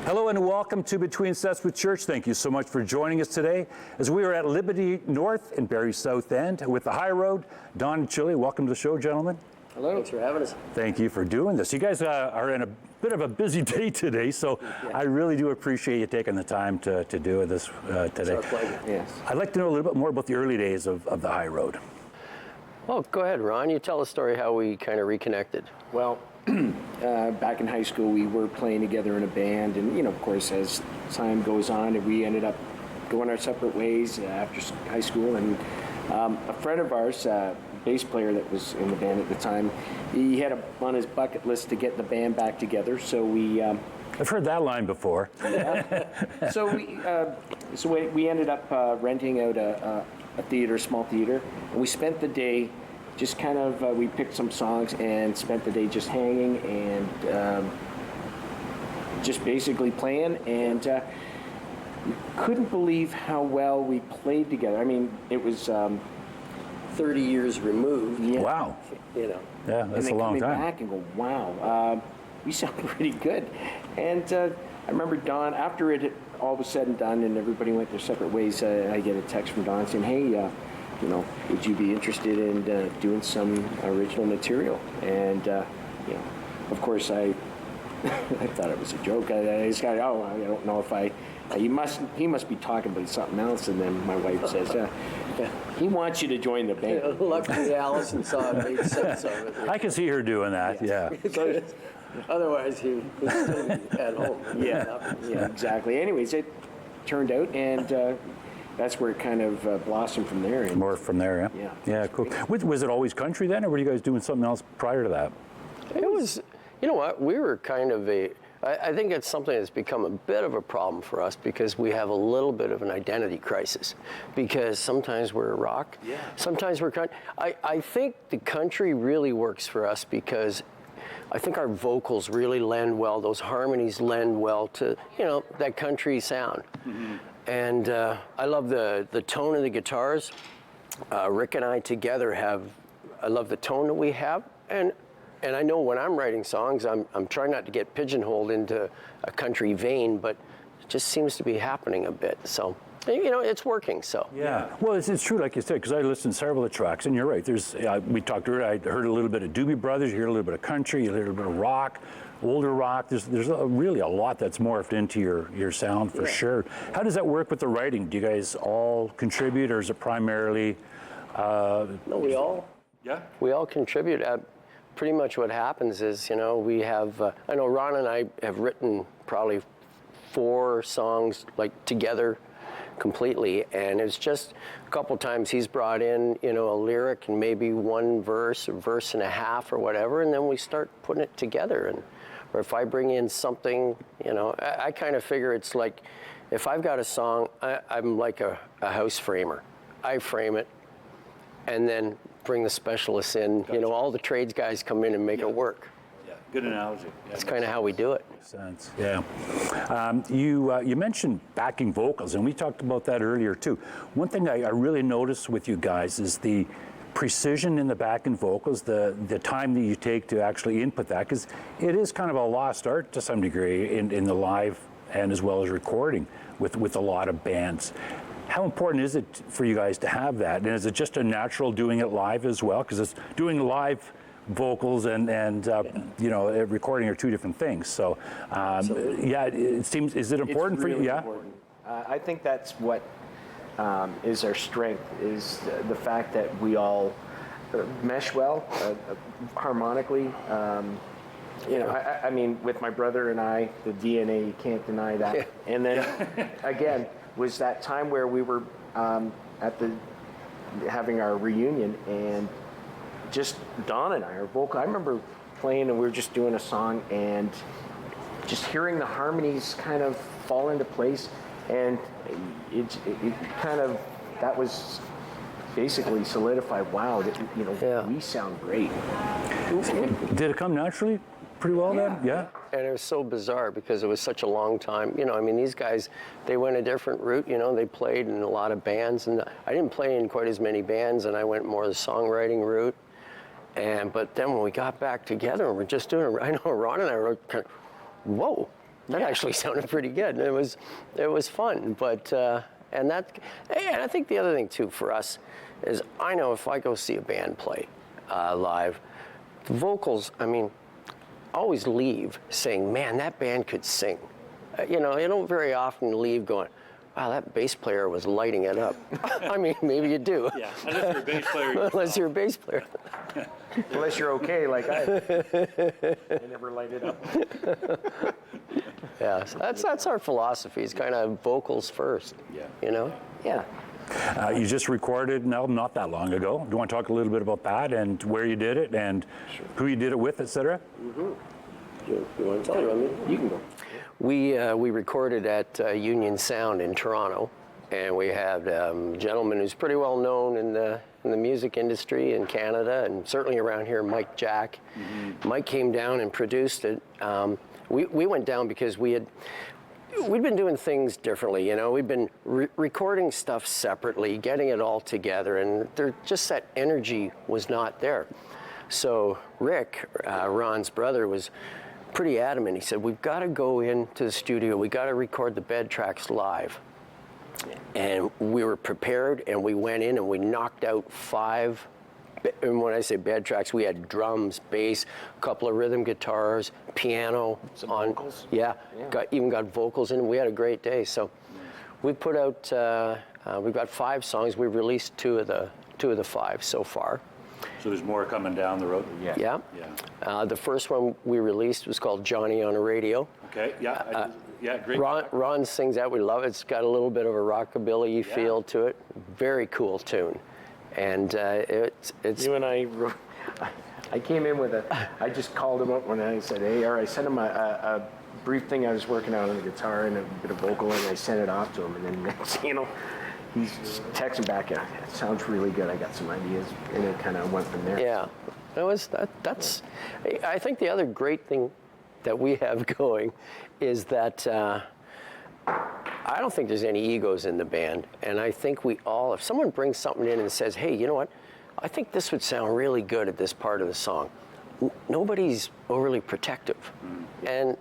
Hello and welcome to Between Sets with Church. Thank you so much for joining us today as we are at Liberty North and Barrie South End with the High Road. Don and Chili, welcome to the show, gentlemen. Hello. Thanks for having us. Thank you for doing this. You guys are in a bit of a busy day today, so I really do appreciate you taking the time to do this today. It's our pleasure. Yes. I'd like to know a little bit more about the early days of the High Road. Well, go ahead, Ron. You tell the story how we kind of reconnected. Well, back in high school, we were playing together in a band, and of course, as time goes on, we ended up going our separate ways after high school. And a friend of ours, bass player that was in the band at the time, he had on his bucket list to get the band back together. So we. I've heard that line before. So we ended up renting out a theater, a small theater, and we spent the day. Just kind of, we picked some songs and spent the day just hanging and just basically playing, and couldn't believe how well we played together. I mean, it was 30 years removed. Yeah. Wow. Yeah, that's a long time. And then coming back and go, wow, we sound pretty good. And I remember Don, after it had all was said and done and everybody went their separate ways, I get a text from Don saying, hey, would you be interested in doing some original material? And, of course, I thought it was a joke. I just got, I don't know if he must be talking about something else. And then my wife says, he wants you to join the band. Luckily, Allison saw it, made sense of it. I can see her doing that, yeah. Otherwise, he would still be at home. Yeah, exactly. Anyways, it turned out, and that's where it kind of blossomed from there. And more from there, yeah? Yeah, cool. Was it always country then, or were you guys doing something else prior to that? It was, you know what, we were kind of I think it's something that's become a bit of a problem for us because we have a little bit of an identity crisis. Because sometimes we're rock, sometimes we're country. I think the country really works for us because I think our vocals really lend well, those harmonies lend well to, that country sound. Mm-hmm. And I love the tone of the guitars. Rick and I together I love the tone that we have. And I know when I'm writing songs, I'm trying not to get pigeonholed into a country vein, but it just seems to be happening a bit. So, it's working, so. Yeah, well, it's true, like you said, because I listened to several of the tracks, and you're right. There's, we talked earlier, I heard a little bit of Doobie Brothers, you hear a little bit of country, you hear a little bit of rock, older rock. There's really a lot that's morphed into your sound for sure. How does that work with the writing? Do you guys all contribute, or is it primarily? No, we all. Yeah. We all contribute. Pretty much what happens is, we have. I know Ron and I have written probably 4 songs together, completely, and it's just a couple times he's brought in, a lyric and maybe one verse or verse and a half or whatever, and then we start putting it together. Or if I bring in something, I kind of figure it's like, if I've got a song, I'm like a house framer. I frame it, and then bring the specialists in. Gotcha. All the trades guys come in and make it work. Yeah, good analogy. That's kind of how we do it. Makes sense. Yeah. You mentioned backing vocals, and we talked about that earlier too. One thing I really noticed with you guys is the precision in the backing vocals, the time that you take to actually input that, because it is kind of a lost art to some degree in the live and as well as recording with a lot of bands. How important is it for you guys to have that? And is it just a natural doing it live as well? Because it's doing live vocals and recording are 2 different things. So, it seems, is it important for you? Yeah. Important. I think that's what is our strength, is the fact that we all mesh well, harmonically. I mean, with my brother and I, the DNA, you can't deny that. Yeah. And then, again, was that time where we were having our reunion, and just Don and I, our vocal, I remember playing and we were just doing a song and just hearing the harmonies kind of fall into place, and it kind of, that was basically solidified, wow, we sound great. Did it come naturally pretty well then? Yeah. And it was so bizarre because it was such a long time. These guys, they went a different route. They played in a lot of bands, and I didn't play in quite as many bands, and I went more the songwriting route. But then when we got back together and we're just doing it, I know Ron and I were kind of, whoa, that actually sounded pretty good. It was fun, but and I think the other thing too for us is I know if I go see a band play live, the vocals, I mean, always leave saying, man, that band could sing. You know, you don't very often leave going, wow, that bass player was lighting it up. I mean, maybe you do. Yeah, unless you're a bass player. Unless you're a bass player. Unless you're okay, like I never light it up. Yeah, so that's our philosophy. It's kind of vocals first. Yeah. You know? Yeah. You just recorded an album not that long ago. Do you want to talk a little bit about that and where you did it and who you did it with, etc.? You want to tell me? You can go. We recorded at Union Sound in Toronto, and we had a gentleman who's pretty well known in the music industry in Canada and certainly around here, Mike Jack. Mike came down and produced it. We went down because we'd been doing things differently, you know. We'd been recording stuff separately, getting it all together, and just that energy was not there. So Rick, Ron's brother, was pretty adamant. He said, we've got to go into the studio, we got to record the bed tracks live. And we were prepared, and we went in and we knocked out 5, and when I say bed tracks, we had drums, bass, a couple of rhythm guitars, piano. Some vocals? Yeah, even got vocals in, and we had a great day. So we put out, we've got 5 songs. We've released 2 of the 5 so far. So there's more coming down the road? Yeah. The first one we released was called Johnny on a Radio. Okay, yeah, great. Ron sings that. We love it. It's got a little bit of a rockabilly feel to it. Very cool tune. And it's... You and I wrote, I came in with I just called him up when I said, hey, I sent him a brief thing I was working out on the guitar and a bit of vocal, and I sent it off to him. And then next, you know, he's texting back, it sounds really good, I got some ideas, and it kind of went from there. Yeah, that's, I think the other great thing that we have going is that I don't think there's any egos in the band, and I think we all, if someone brings something in and says, hey, you know what, I think this would sound really good at this part of the song, nobody's overly protective. And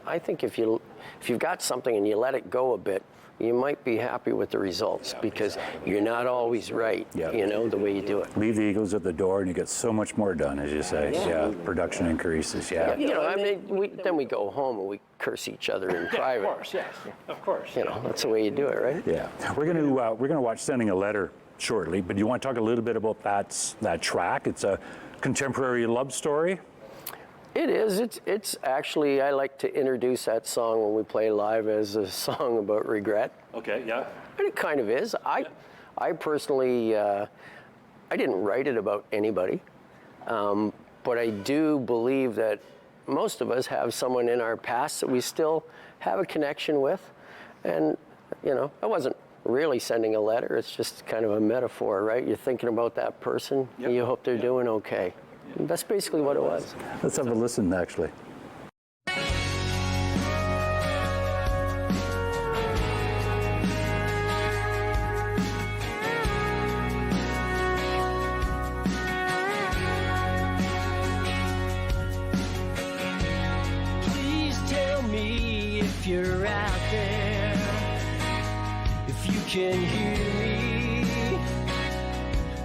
I think if you've got something and you let it go a bit, you might be happy with the results because you're not always right, you know, the way you do it. Leave the egos at the door and you get so much more done, as you say. Yeah, production increases, You know, I mean, then we go home and we curse each other in private. Of course, yes. Of course. You know, that's the way you do it, right? Yeah. We're gonna watch Sending a Letter shortly, but you want to talk a little bit about that track? It's a contemporary love story. It is. It's actually, I like to introduce that song when we play live as a song about regret. Okay, yeah. And it kind of is. I personally, I didn't write it about anybody, but I do believe that most of us have someone in our past that we still have a connection with. And, you know, I wasn't really sending a letter. It's just kind of a metaphor, right? You're thinking about that person, and you hope they're doing okay. That's basically what it was. Let's have a listen, actually. Please tell me if you're out there, if you can hear me,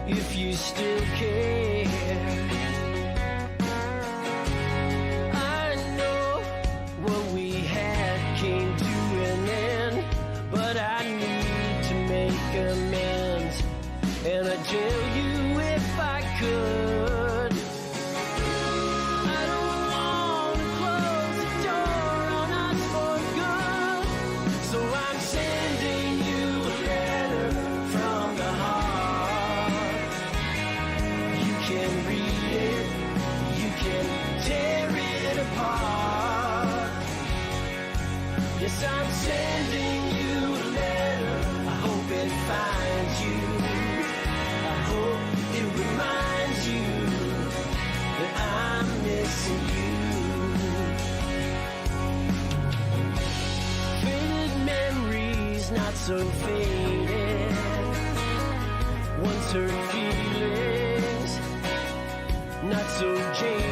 if you still care. And I'd tell you if I could. I don't want to close the door on us for good, so I'm sending you a letter from the heart. You can read it, you can tear it apart. Yes, I'm sending you a letter, I hope it finds you. It reminds you that I'm missing you. Faded memories, not so faded. Once hurt feelings, not so jaded.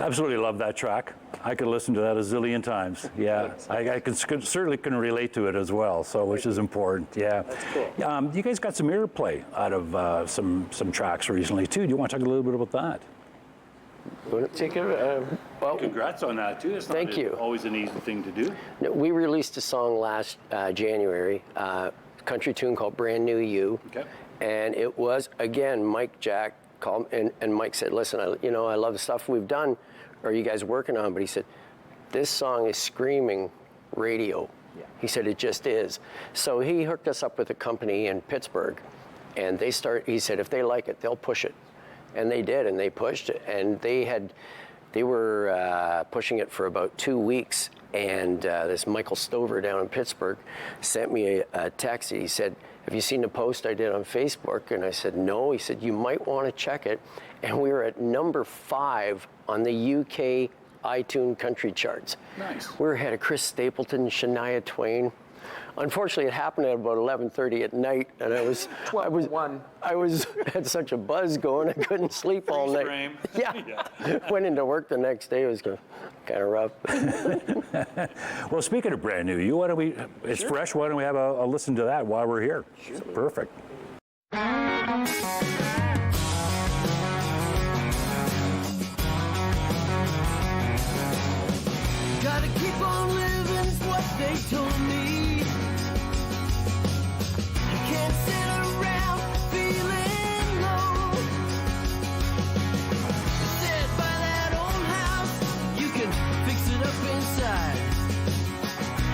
Absolutely love that track. I could listen to that a zillion times. Yeah, I certainly can relate to it as well. So, which is important. Yeah. That's cool. You guys got some airplay out of some tracks recently too. Do you want to talk a little bit about that? Take it. Well, Congrats on that too. It's not Thank you. always an easy thing to do. we released a song last January, country tune called Brand New You. Okay. And it was, again, Mike Jack called, and Mike said, listen, I love the stuff we've done. Are you guys working on? But he said, this song is screaming radio. Yeah. He said, it just is. So he hooked us up with a company in Pittsburgh. And he said, if they like it, they'll push it. And they did, and they pushed it. And they were pushing it for about 2 weeks. And this Michael Stover down in Pittsburgh sent me a text. He said, have you seen the post I did on Facebook? And I said, no. He said, you might want to check it. And we were at number 5 on the UK iTunes country charts. Nice. We were ahead of Chris Stapleton, Shania Twain. Unfortunately, it happened at about 11:30 at night, and I had such a buzz going, I couldn't sleep all night. Frame. Yeah. Went into work the next day. It was kind of rough. Well, speaking of Brand New You, why don't we? It's fresh. Why don't we have a listen to that while we're here? Sure. Perfect. Gotta keep on living's what they told me. You can't sit around feeling low. Said by that old house, you can fix it up inside.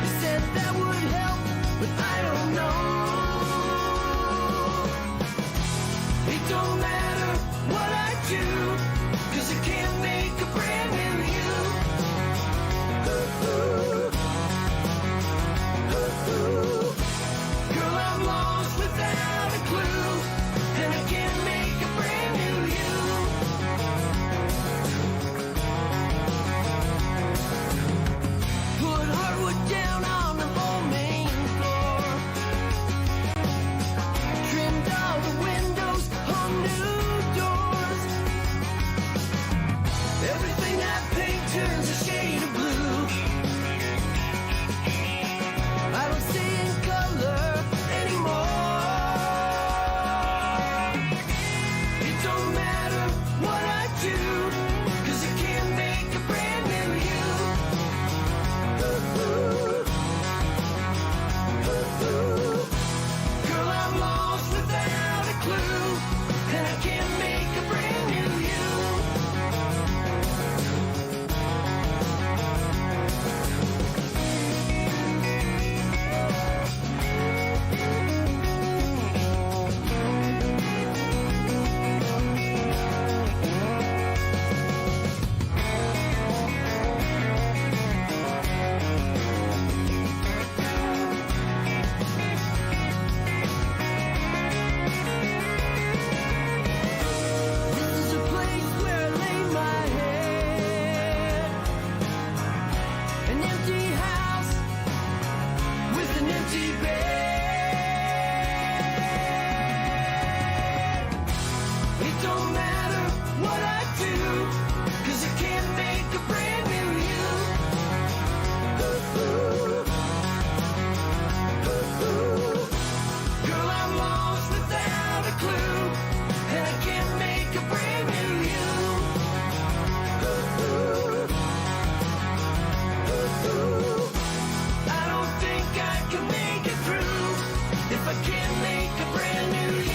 He said that would help, but I don't know. It don't matter what I do, 'cause I can't make a brand new you. Girl, I'm lost without a clue, and I can't make a brand new you. Put hardwood down on the whole main floor, trimmed all the windows, hung new doors. Everything I paint turns a shade of blue. I don't see in color anymore. It don't matter what I do, 'cause I can't make a brand new you. Girl, I'm lost without a clue, and I can't make a brand new you. This is a place where I lay my head. An empty house with an empty bed. It don't matter what I do, 'cause I can't make a brand new you. Girl, I'm lost without a clue, and I can't make a brand new you. I don't think I can make it through if I can't make a brand new you.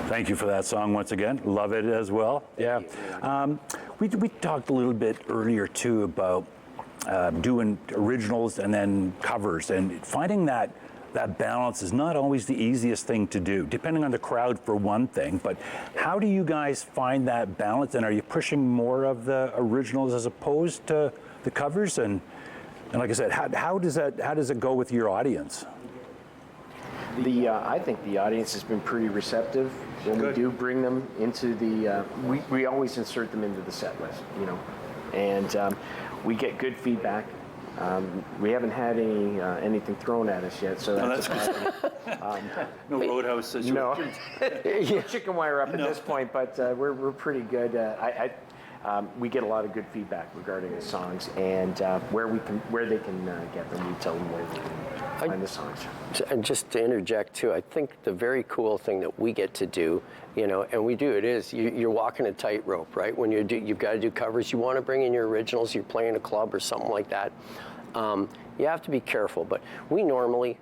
Thank you for that song once again. Love it as well. Yeah. We talked a little bit earlier too about doing originals and then covers, and finding that balance is not always the easiest thing to do, depending on the crowd for one thing. But how do you guys find that balance? And are you pushing more of the originals as opposed to the covers? And like I said, how does it go with your audience? I think the audience has been pretty receptive when we do bring them into the. We always insert them into the set list, you know, and we get good feedback. We haven't had anything thrown at us yet, so that's good. No roadhouse situation. No chicken wire up at this point, but we're pretty good. We get a lot of good feedback regarding the songs and where they can get them. We tell them where they can find the songs. And just to interject too, I think the very cool thing that we get to do, you know, and we do it is you're walking a tightrope, right? When you've got to do covers, you want to bring in your originals. You're playing a club or something like that. You have to be careful, but we normally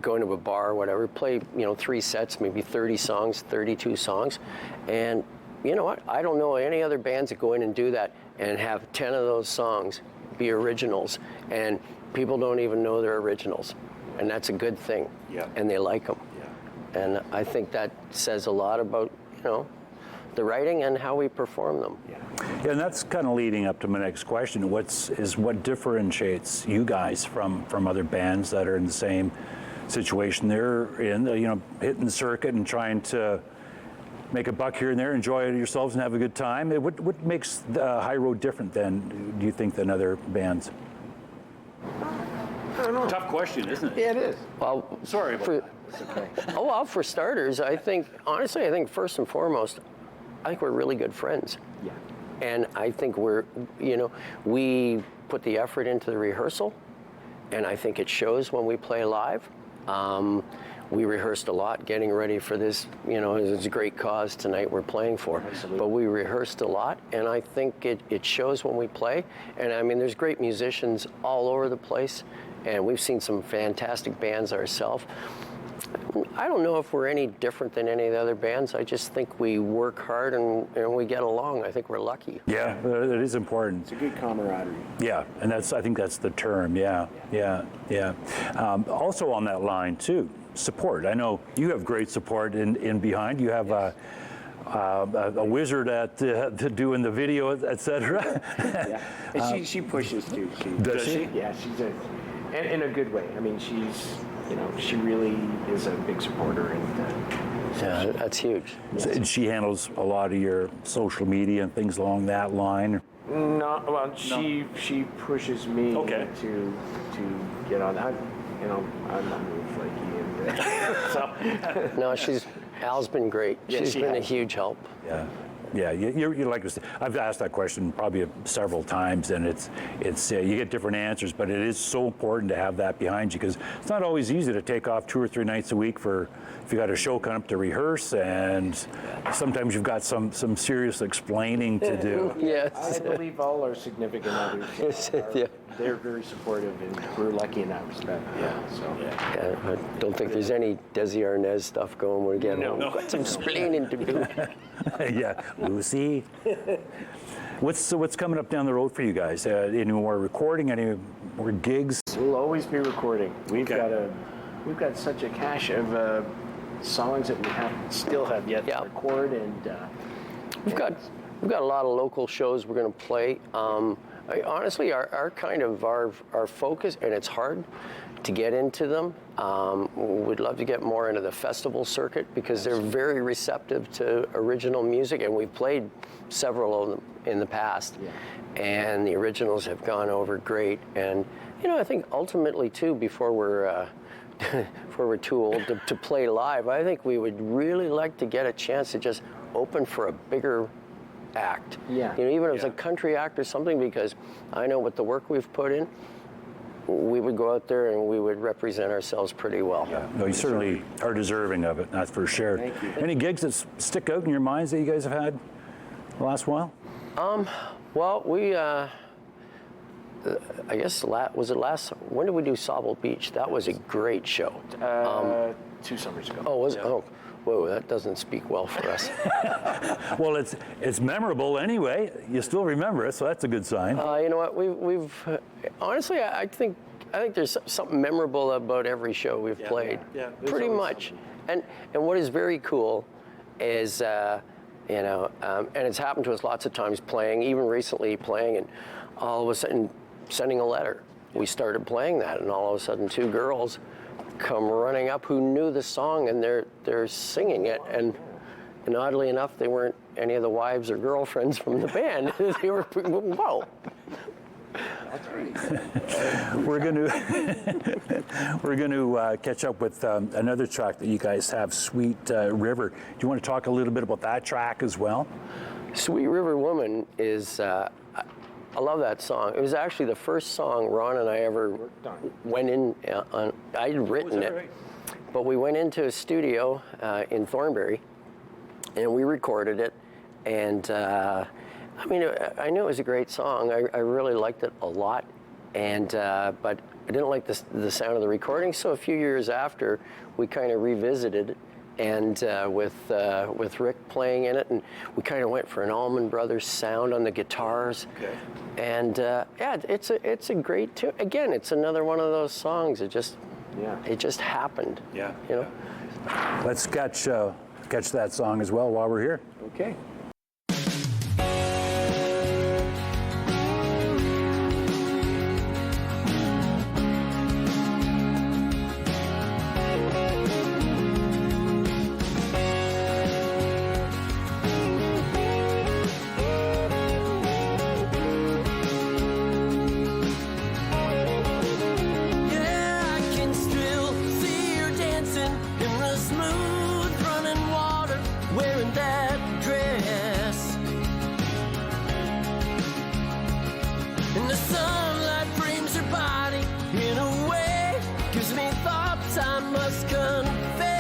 go into a bar or whatever, play 3 sets, maybe 30 songs, 32 songs, and you know what? I don't know any other bands that go in and do that and have 10 of those songs be originals, and people don't even know they're originals, and that's a good thing. Yeah. And they like them. Yeah. And I think that says a lot about the writing and how we perform them. Yeah, and that's kind of leading up to my next question. What differentiates you guys from other bands that are in the same situation they're in, hitting the circuit and trying to make a buck here and there, enjoy it yourselves and have a good time? What makes High Road different than, do you think, than other bands? I don't know. Tough question, isn't it? Yeah, it is. Well, Sorry about that. It's okay. Oh, well, for starters, I think first and foremost, I think we're really good friends. Yeah. And I think we put the effort into the rehearsal, and I think it shows when we play live. We rehearsed a lot getting ready for this, it's a great cause tonight we're playing for. Absolutely. But we rehearsed a lot, and I think it shows when we play. And I mean, there's great musicians all over the place, and we've seen some fantastic bands ourselves. I don't know if we're any different than any of the other bands. I just think we work hard and we get along. I think we're lucky. Yeah, it is important. It's a good camaraderie. Yeah, and I think that's the term. Yeah. Also on that line too, support. I know you have great support in behind. You have a wizard at doing the video, etc. Yeah, and she pushes too. Does she? Yeah, and in a good way. I mean, she really is a big supporter, and Yeah, that's huge. And she handles a lot of your social media and things along that line. She pushes me Okay. to get on. I'm not really flaky, and so No, Al's been great. Yeah, She's she been a has. huge help. Yeah, you're like I've asked that question probably several times, and it's you get different answers, but it is so important to have that behind you because it's not always easy to take off 2 or 3 nights a week if you got a show coming up to rehearse, and sometimes you've got some serious explaining to do. Yes. I believe all our significant others they're very supportive, and we're lucky in that respect. Yeah, I don't think there's any Desi Arnaz stuff going when we get home. Got some explaining to do. Yeah, Lucy. What's coming up down the road for you guys? Any more recording? Any more gigs? We'll always be recording. We've got such a cache of songs that we still have yet to record, and We've got a lot of local shows we're going to play. Honestly, our focus, and it's hard to get into them. We'd love to get more into the festival circuit because they're very receptive to original music, and we've played several of them in the past, and the originals have gone over great. And I think ultimately too, before we're too old to play live, I think we would really like to get a chance to just open for a bigger act. Yeah. Even if it's a country act or something, because I know with the work we've put in, we would go out there and we would represent ourselves pretty well. Yeah. No, you certainly are deserving of it, that's for sure. Thank you. Any gigs that stick out in your minds that you guys have had the last while? Well, we, I guess, when did we do Sauble Beach? That was a great show. 2 summers ago. Oh, was it? Oh, whoa, that doesn't speak well for us. Well, it's memorable anyway. You still remember it, so that's a good sign. You know what? We've honestly, I think there's something memorable about every show we've played. Yeah, pretty much. And what is very cool is, and it's happened to us lots of times playing, even recently playing, and all of a sudden sending a letter. We started playing that, and all of a sudden 2 girls come running up who knew the song, and they're singing it, and oddly enough, they weren't any of the wives or girlfriends from the band. They were, whoa. That's great. We're going to catch up with another track that you guys have, Sweet River. Do you want to talk a little bit about that track as well? Sweet River Woman is, I love that song. It was actually the first song Ron and I ever went in on. I had written it, but we went into a studio in Thornbury, and we recorded it. And I mean, I knew it was a great song. I really liked it a lot, and but I didn't like the sound of the recording. So a few years after, we kind of revisited it, and with Rick playing in it, and we kind of went for an Allman Brothers sound on the guitars. Okay. And yeah, it's a great tune. Again, it's another one of those songs. It just happened. Yeah. You know. Let's catch that song as well while we're here. Okay. Yeah, I can still see her dancing in the smooth running water, wearing that dress. And the sunlight frames her body in a way, gives me thoughts I must confess.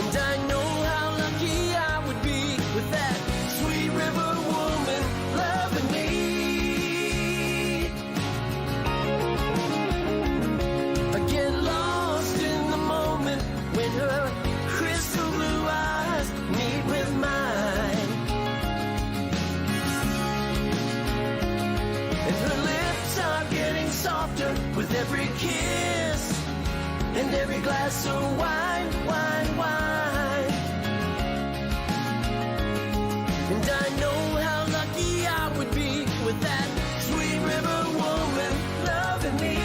And I know how lucky I would be with that sweet river woman loving me. I get lost in the moment when her crystal blue eyes meet with mine, and her lips are getting softer with every kiss and every glass of wine, wine, wine. And I know how lucky I would be with that sweet river woman loving me.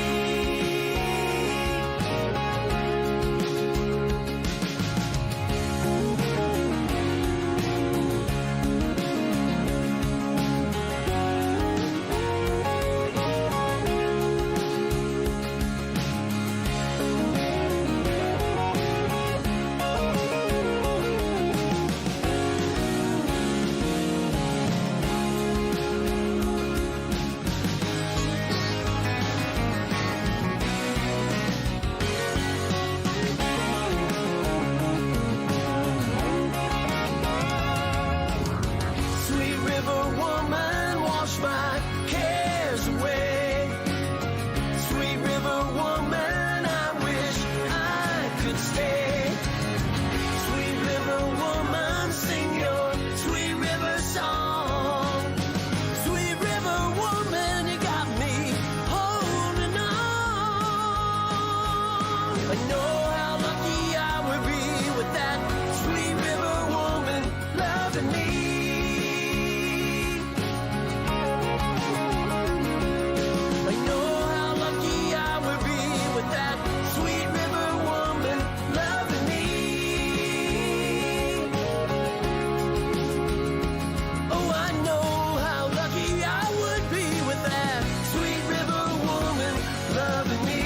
Sweet river woman, wash my cares away. Sweet river woman, I wish I could stay. Sweet river woman, sing your sweet river song. Sweet river woman, you got me holding on. I know how lucky I would be with that sweet river woman loving me. I know how lucky I would be with that sweet river woman loving me. Oh, I know how lucky I would be with that sweet river woman loving me.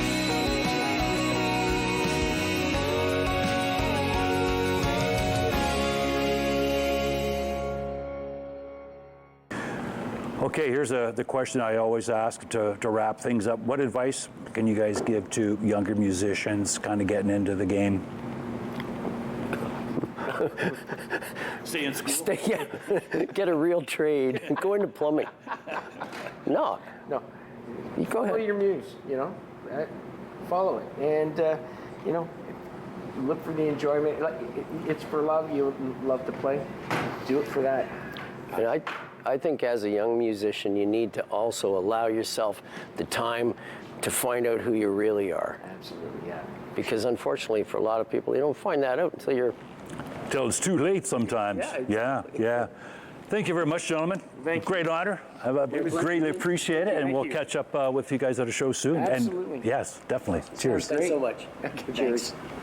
Okay, here's the question I always ask to wrap things up. What advice can you guys give to younger musicians kind of getting into the game? Stay in school. Get a real trade. Go into plumbing. No, No. you go Follow ahead. your muse, you know. Follow it. And, you know, look for the enjoyment. Like, it's for love. You love to play. Do it for that. And I think as a young musician, you need to also allow yourself the time to find out who you really are. Absolutely, yeah. Because unfortunately, for a lot of people, you don't find that out until you're. Till it's too late sometimes. Yeah, Yeah. Thank you very much, gentlemen. Thank you. Great honor. I greatly appreciate it, and Thank we'll you. catch up with you guys at a show soon. Absolutely. And yes, definitely. Cheers. Thanks so much. Okay, Cheers. thanks.